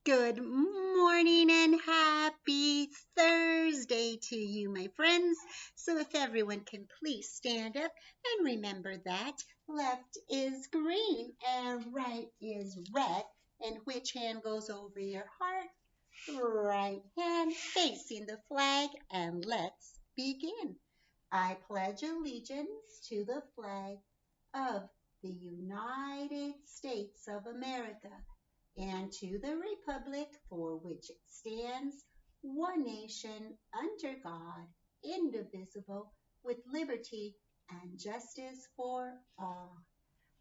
Good morning and happy Thursday to you, my friends. So, if everyone can please stand up and remember that left is green and right is red. And which hand goes over your heart? Right hand facing the flag. And let's begin. I pledge allegiance to the flag of the United States of America and to the republic for which it stands, one nation, under God, indivisible, with liberty and justice for all.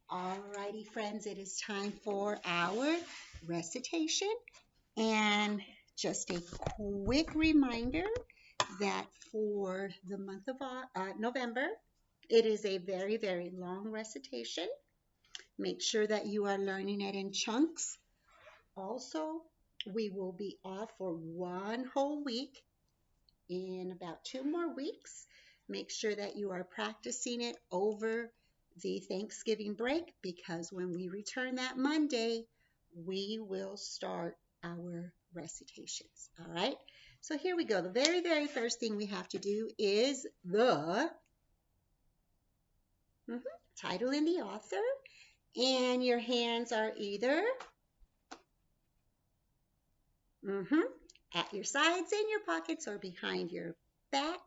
Alrighty, friends, it is time for our recitation. And just a quick reminder that for the month of November, it is a very, very long recitation. Make sure that you are learning it in chunks. Also, we will be off for one whole week. In about 2 more weeks, make sure that you are practicing it over the Thanksgiving break because when we return that Monday, we will start our recitations. All right. So here we go. The very, very first thing we have to do is the title and the author. And your hands are either at your sides, in your pockets, or behind your back.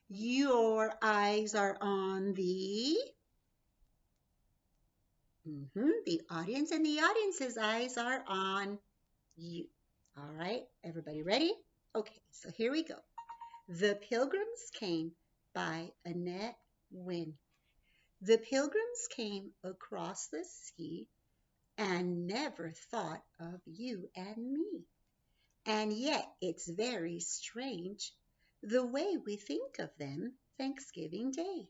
Your eyes are on the audience, and the audience's eyes are on you. All right, everybody ready? Okay, so here we go. The Pilgrims Came by Annette Wynne. The pilgrims came across the sea and never thought of you and me. And yet it's very strange the way we think of them Thanksgiving Day.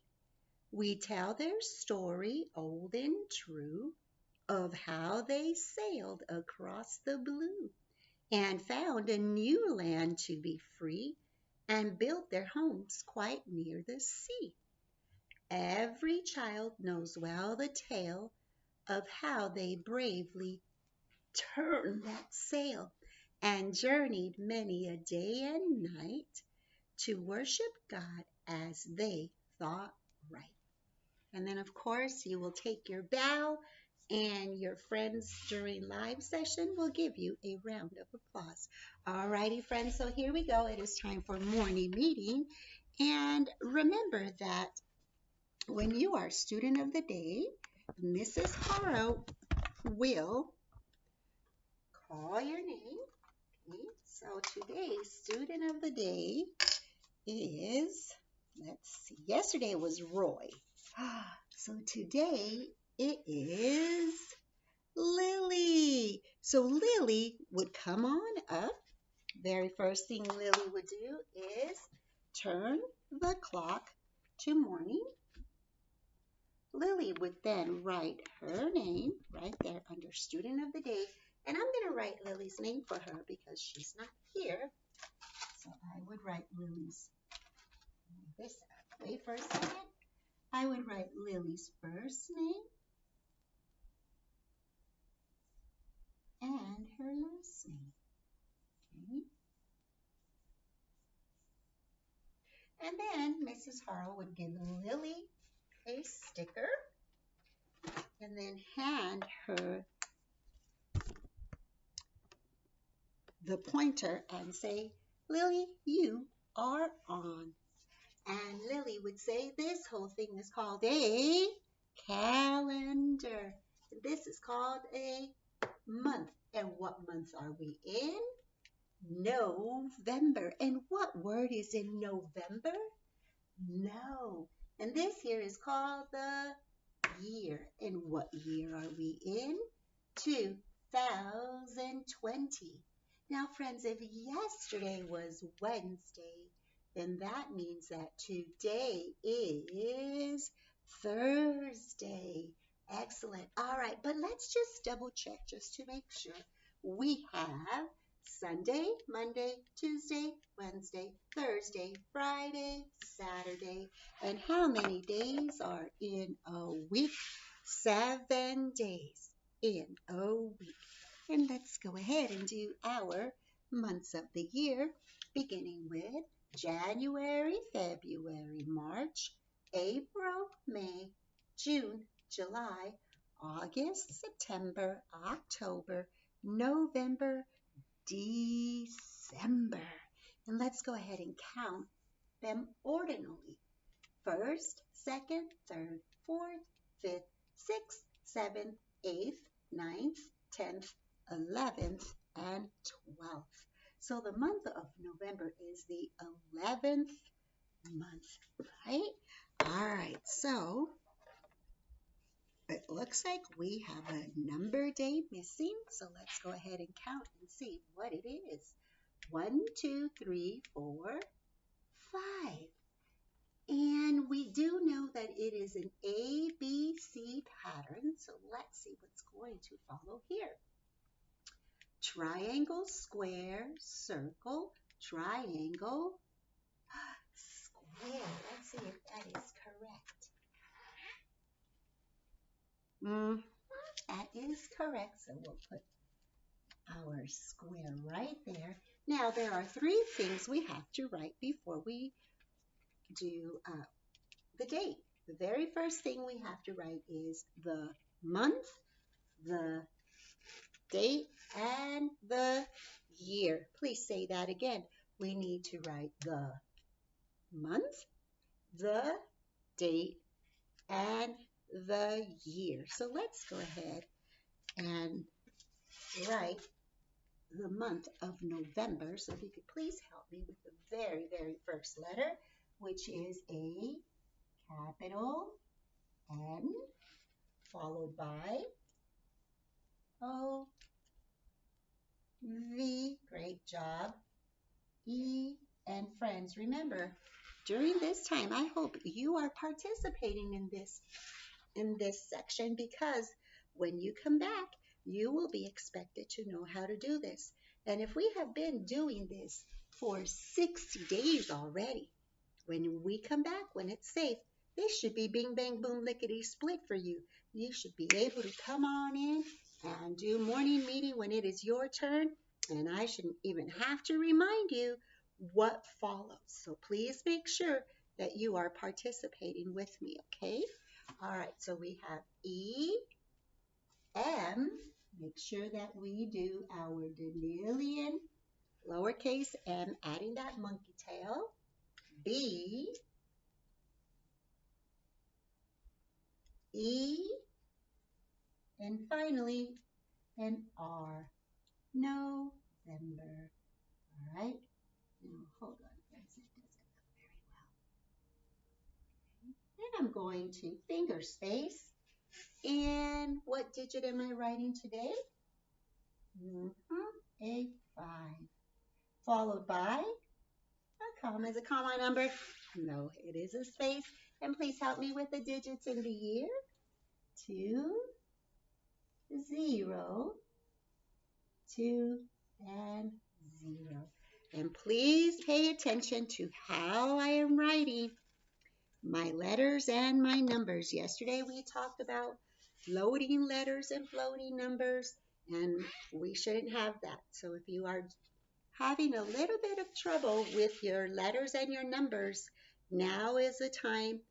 We tell their story, old and true, of how they sailed across the blue and found a new land to be free and built their homes quite near the sea. Every child knows well the tale of how they bravely turned that sail and journeyed many a day and night to worship God as they thought right. And then, of course, you will take your bow, and your friends during live session will give you a round of applause. All righty, friends, so here we go. It is time for morning meeting. And remember that when you are student of the day, Mrs. Haro will call your name. Okay, so today's student of the day is, let's see, yesterday was Roy. So today it is Lily. So Lily would come on up. Very first thing Lily would do is turn the clock to morning. Lily would then write her name right there under student of the day. And I'm going to write Lily's name for her because she's not here. So I would write Lily's, this wait for a second. I would write Lily's first name and her last name. Okay. And then Mrs. Harrell would give Lily a sticker and then hand her the pointer and say, Lily, you are on. And Lily would say, this whole thing is called a calendar. This is called a month. And what month are we in? November. And what word is in November? No. And this here is called the year. And what year are we in? 2020. Now, friends, if yesterday was Wednesday, then that means that today is Thursday. Excellent. All right, but let's just double check just to make sure. We have Sunday, Monday, Tuesday, Wednesday, Thursday, Friday, Saturday. And how many days are in a week? 7 days in a week. And And let's go ahead and do our months of the year, beginning with January, February, March, April, May, June, July, August, September, October, November, December. And let's go ahead and count them ordinally. First, second, third, fourth, fifth, sixth, seventh, eighth, ninth, 10th, 11th, and 12th. So the month of November is the 11th month, right? All right, so it looks like we have a number day missing. So let's go ahead and count and see what it is. 1, 2, 3, 4, 5. And we do know that it is an ABC pattern. So let's see what's going to follow here. Triangle, square, circle, triangle, square. Let's see if that is correct. That is correct. So we'll put our square right there. Now there are 3 things we have to write before we do the date. The very first thing we have to write is the month, the date, and the year. Please say that again. We need to write the month, the date, and the year. So let's go ahead and write the month of November. So if you could please help me with the very, very first letter, which is a capital N, followed by O, V, great job, E, and friends. Remember, during this time, I hope you are participating in this section, because when you come back, you will be expected to know how to do this. And if we have been doing this for 60 days already, when we come back, when it's safe, this should be bing, bang, boom, lickety, split for you. You should be able to come on in and do morning meeting when it is your turn. And I shouldn't even have to remind you what follows. So please make sure that you are participating with me, okay? All right, so we have E, M. Make sure that we do our Danelian lowercase m, adding that monkey tail. B, E, and finally an R, November. All right, now hold on, friends, it doesn't look very well. Okay. And I'm going to finger space. And what digit am I writing today? A 5. Followed by a comma. Is a comma number? No, it is a space. And please help me with the digits in the year. 2, 0, 2, and 0. And please pay attention to how I am writing my letters and my numbers. Yesterday we talked about floating letters and floating numbers, and we shouldn't have that. So if you are having a little bit of trouble with your letters and your numbers, now is the time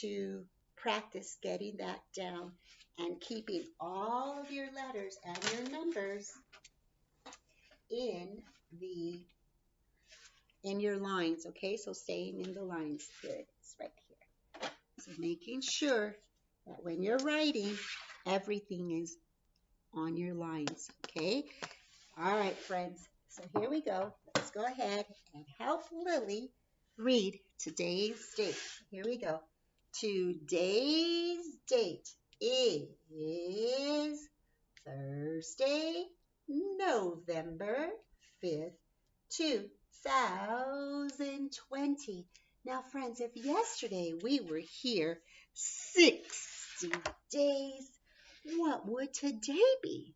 to practice getting that down and keeping all of your letters and your numbers in your lines, okay? So staying in the lines. Here it is right here. So making sure that when you're writing, everything is on your lines, okay? All right, friends. So here we go. Let's go ahead and help Lily read today's date. Here we go. Today's date is Thursday, November 5th, 2020. Now, friends, if yesterday we were here 60 days, what would today be?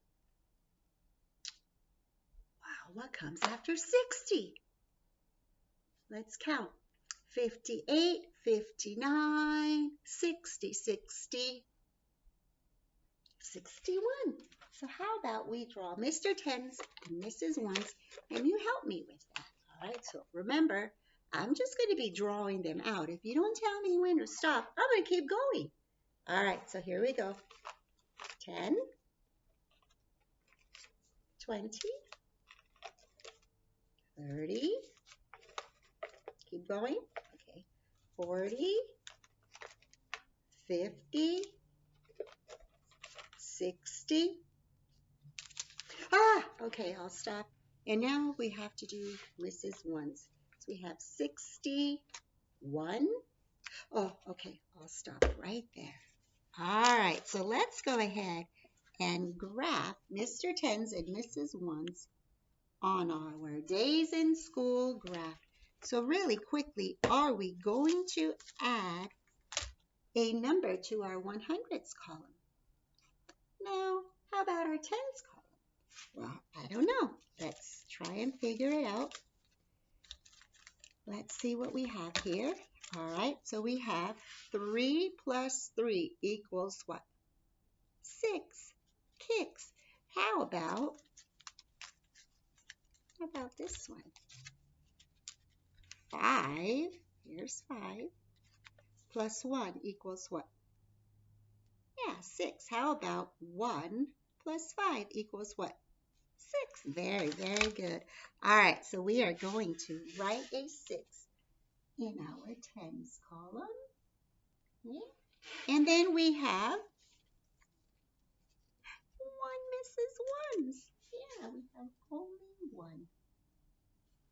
Wow, what comes after 60? Let's count. 58, 59, 60, 60, 61, So how about we draw Mr. Tens and Mrs. Ones, and you help me with that. All right, so remember, I'm just going to be drawing them out. If you don't tell me when to stop, I'm going to keep going. All right, so here we go. 10, 20, 30, keep going. Okay, 40, 50, 60. Okay, I'll stop. And now we have to do Mrs. Ones. So we have 61. Oh, okay, I'll stop right there. All right, so let's go ahead and graph Mr. Tens and Mrs. Ones on our days in school graph. So really quickly, are we going to add a number to our 100s column? Now, how about our tens column? Well, I don't know. Let's try and figure it out. Let's see what we have here. All right, so we have 3 plus 3 equals what? 6. Kicks. How about this one? 5, here's 5, plus 1 equals what? Yeah, 6. How about 1 plus 5 equals what? 6. Very, very good. All right, so we are going to write a 6 in our tens column. Okay. And then we have 1 Mrs. Ones. Yeah, we have only 1.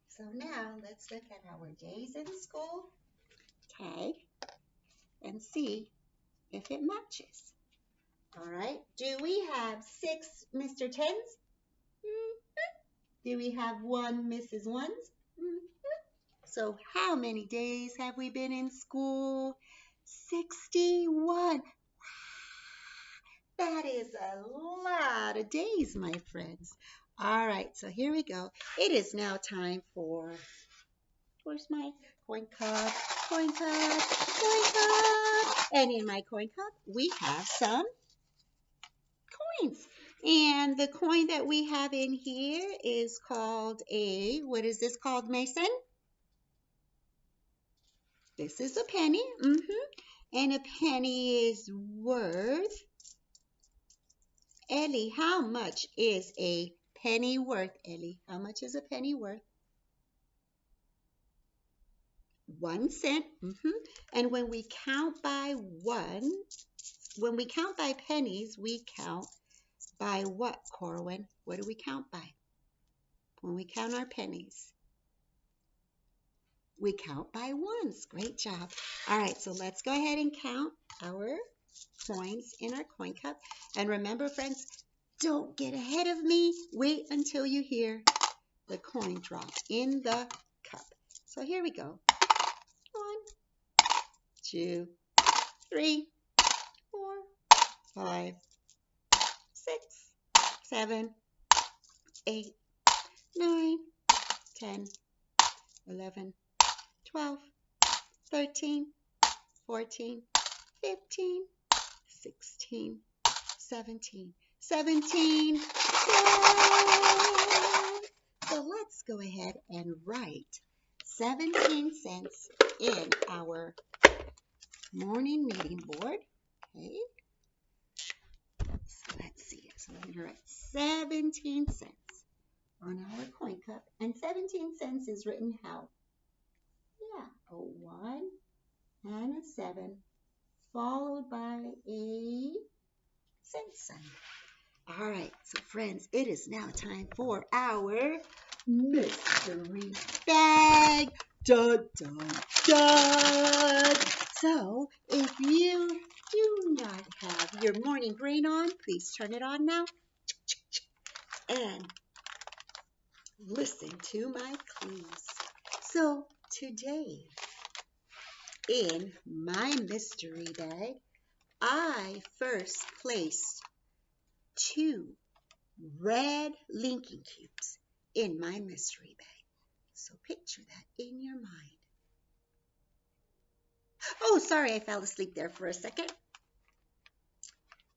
So now let's look at our days in school tag and see if it matches. All right, do we have 6 Mr. Tens? Do we have 1 Mrs. Ones? So how many days have we been in school? 61. That is a lot of days, my friends. All right, so here we go. It is now time for, where's my coin cup? Coin cup, coin cup. And in my coin cup, we have some coins. And the coin that we have in here is called what is this called, Mason? This is a penny. And a penny is worth, Ellie, how much is a penny worth, Ellie? How much is a penny worth? 1 cent. And when we count by pennies, we count by what, Corwin? What do we count by? When we count our pennies, we count by ones. Great job. All right, so let's go ahead and count our coins in our coin cup. And remember, friends, don't get ahead of me. Wait until you hear the coin drop in the cup. So here we go. 1, 2, 3, 4, 5, 6, 7, 8, 9, 10, 11, 12, 13, 14, 15, 16, 17. 17. So let's go ahead and write 17 cents in our morning meeting board. Okay. So let's see. So I'm going to write 17 cents on our coin cup. And 17 cents is written how? Yeah, a 1 and a 7 followed by a cent sign. All right, so friends, it is now time for our mystery bag. Dun, dun, dun. So, if you do not have your morning brain on, please turn it on now. And listen to my clues. So, today, in my mystery bag, I first placed 2 red linking cubes in my mystery bag. So picture that in your mind. Oh, sorry, I fell asleep there for a second.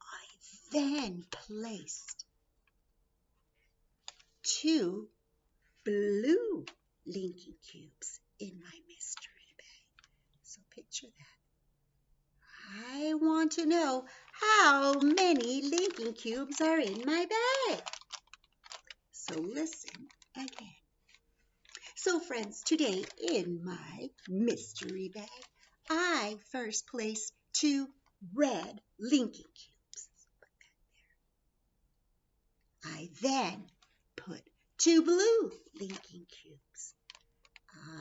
I then placed 2 blue Lincoln Cubes in my mystery bag. So picture that. I want to know how many Lincoln Cubes are in my bag. So listen again. So friends, today in my mystery bag, I first placed 2 red Lincoln Cubes. I then put 2 blue Lincoln Cubes.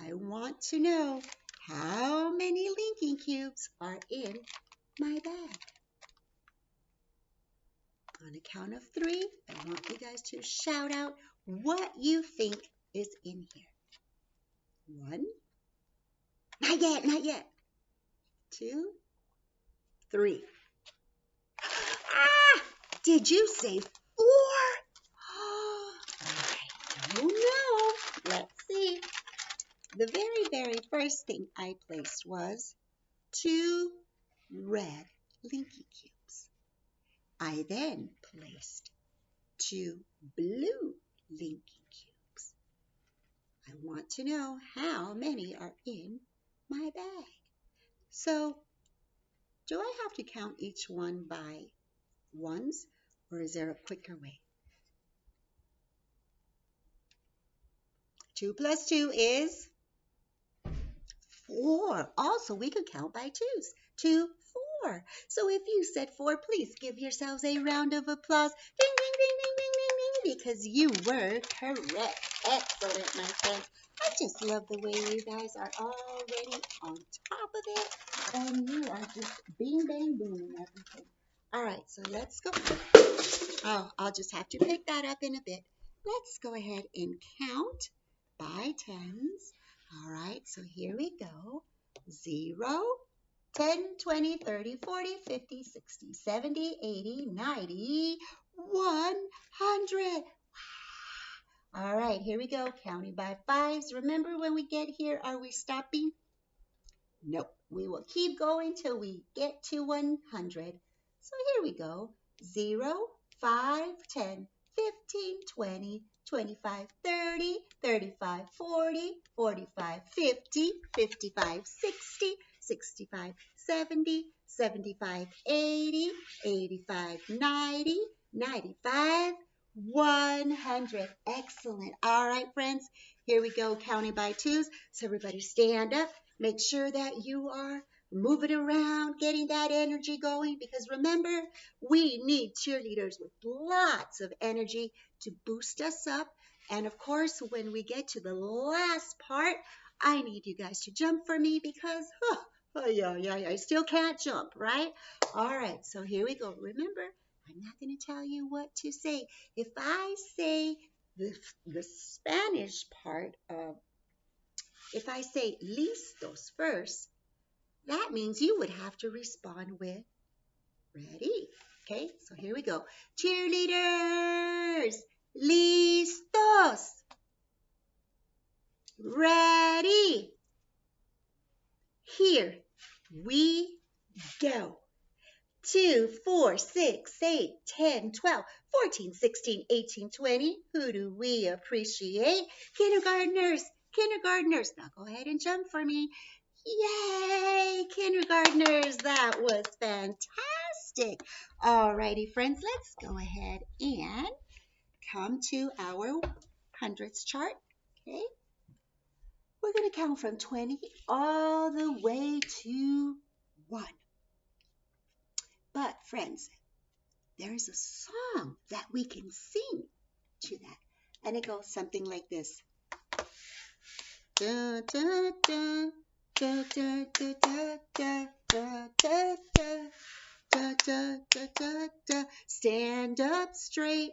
I want to know how many Lincoln Cubes are in my bag. On a count of 3, I want you guys to shout out what you think is in here. 1, not yet. 2, 3. Ah! Did you say 4? I don't know. Let's see. The very first thing I placed was 2 red Lincoln Cubes. I then placed 2 blue Lincoln Cubes. I want to know how many are in my bag. So, do I have to count each one by ones, or is there a quicker way? 2 plus 2 is 4. Also, we could count by 2s. 2, 4. So if you said 4, please give yourselves a round of applause. Ding, ding, ding, ding, ding, ding, ding, because you were correct. Excellent, my friends. I just love the way you guys are already on top of it, and you are just bing, bang, boom, everything. All right, so let's go. Oh, I'll just have to pick that up in a bit. Let's go ahead and count by tens. All right, so here we go. 0, 10, 20, 30, 40, 50, 60, 70, 80, 90, 100. All right, here we go. Counting by fives. Remember when we get here, are we stopping? Nope. We will keep going till we get to 100. So here we go. 0, 5, 10, 15, 20, 25, 30, 35, 40, 45, 50, 55, 60, 65, 70, 75, 80, 85, 90, 95, 100. Excellent. All right, friends. Here we go, counting by twos. So everybody stand up. Make sure that you are moving around, getting that energy going, because remember, we need cheerleaders with lots of energy to boost us up. And of course, when we get to the last part, I need you guys to jump for me because, I still can't jump, right? All right, so here we go. Remember, I'm not going to tell you what to say. If I say the Spanish part of, if I say listos first, that means you would have to respond with ready. Okay, so here we go. Cheerleaders, listos, ready. Here we go. 2, 4, 6, 8, 10, 12, 14, 16, 18, 20. Who do we appreciate? Kindergartners, kindergartners. Now go ahead and jump for me. Yay, kindergartners. That was fantastic. Alrighty, friends, let's go ahead and come to our hundredths chart. Okay. We're going to count from 20 all the way to 1. But, friends, there is a song that we can sing to that. And it goes something like this. Da, da, da, da, da, da, da, da, da, da, da, da, da, da, da. Stand up straight.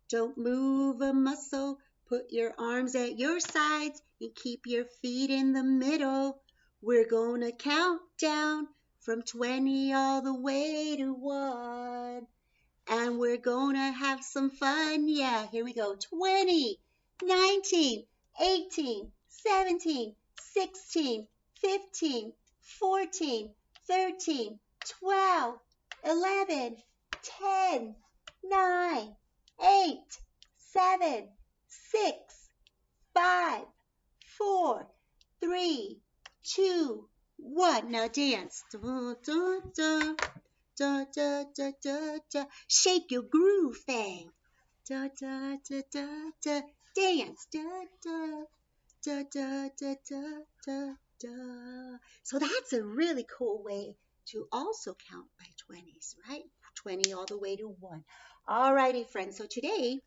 Don't move a muscle. Put your arms at your sides and keep your feet in the middle. We're going to count down from 20 all the way to 1. And we're going to have some fun. Yeah, here we go. 20, 19, 18, 17, 16, 15, 14, 13, 12, 11, 10, 9, 8, 7, 6, 5, 4, 3, 2, 1. Now dance. Da, da, da, da, da, da, da, da. Shake your groove thing. Da, da, da, da, da. Dance. Da, da, da, da, da, da, da, da. So that's a really cool way to also count by 20s, right? 20 all the way to 1. All righty, friends. So today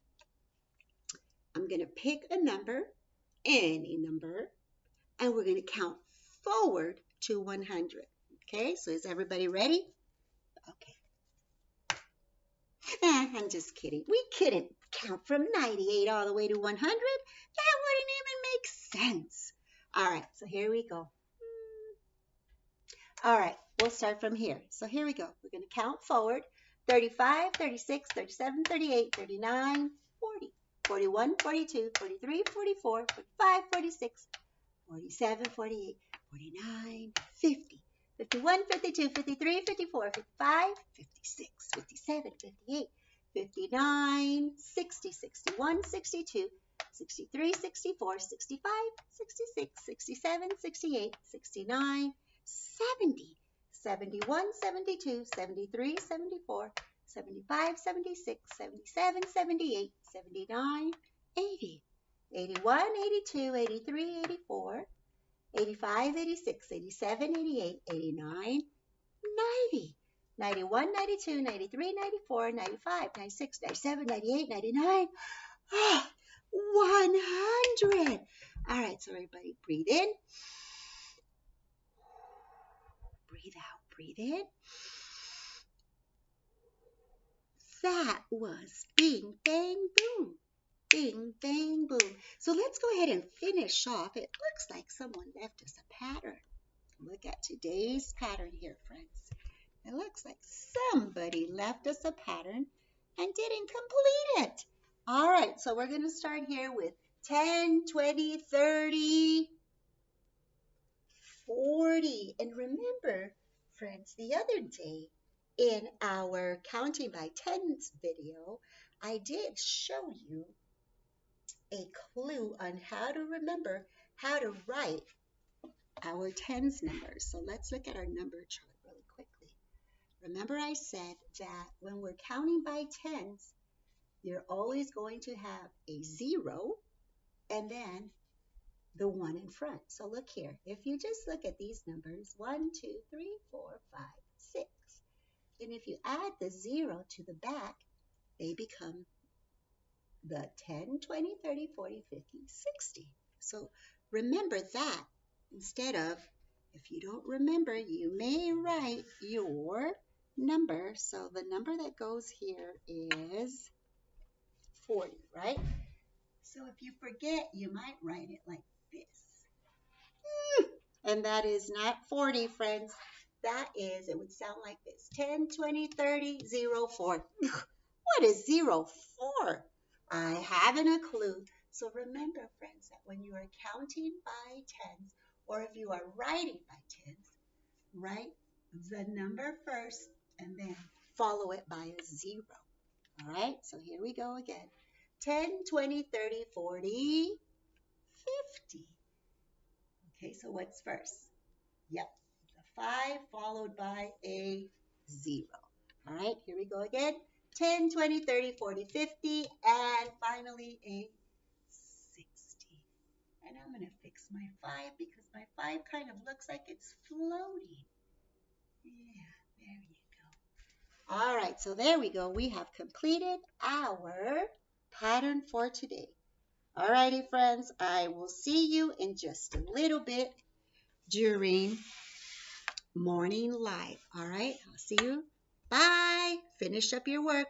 I'm going to pick a number, any number, and we're going to count forward to 100. Okay, so is everybody ready? Okay. I'm just kidding. We couldn't count from 98 all the way to 100. That wouldn't even make sense. All right, so here we go. All right, we'll start from here. So here we go. We're going to count forward. 35, 36, 37, 38, 39, 40, 41, 42, 43, 44, 45, 46, 47, 48, 49, 50, 51, 52, 53, 54, 55, 56, 57, 58, 59, 60, 61, 62, 63, 64, 65, 66, 67, 68, 69, 70, 71, 72, 73, 74, 75, 76, 77, 78, 79, 80, 81, 82, 83, 84, 85, 86, 87, 88, 89, 90, 91, 92, 93, 94, 95, 96, 97, 98, 99, 100. All right, so everybody breathe in, breathe out, breathe in. That was bing, bang, boom. Bing, bang, boom. So let's go ahead and finish off. It looks like someone left us a pattern. Look at today's pattern here, friends. It looks like somebody left us a pattern and didn't complete it. All right, so we're going to start here with 10, 20, 30, 40. And remember, friends, the other day in our counting by tens video, I did show you a clue on how to remember how to write our tens numbers. So let's look at our number chart really quickly. Remember I said that when we're counting by tens, you're always going to have a 0 and then the 1 in front. So look here. If you just look at these numbers, 1, 2, 3, 4, 5, 6. And if you add the 0 to the back, they become the 10, 20, 30, 40, 50, 60. So remember that instead of, if you don't remember, you may write your number. So the number that goes here is 40, right? So if you forget, you might write it like this. And that is not 40, friends. That is, it would sound like this. 10, 20, 30, 0, 4. What is 0 for? I haven't a clue. So remember, friends, that when you are counting by tens, or if you are writing by tens, write the number first and then follow it by a 0. All right, so here we go again. 10, 20, 30, 40, 50. Okay, so what's first? Yep, the 5 followed by a 0. All right, here we go again. 10, 20, 30, 40, 50, and finally a 60. And I'm going to fix my 5 because my 5 kind of looks like it's floating. Yeah, there you go. All right, so there we go. We have completed our pattern for today. All righty, friends, I will see you in just a little bit during morning live. All right, I'll see you. Bye. Finish up your work.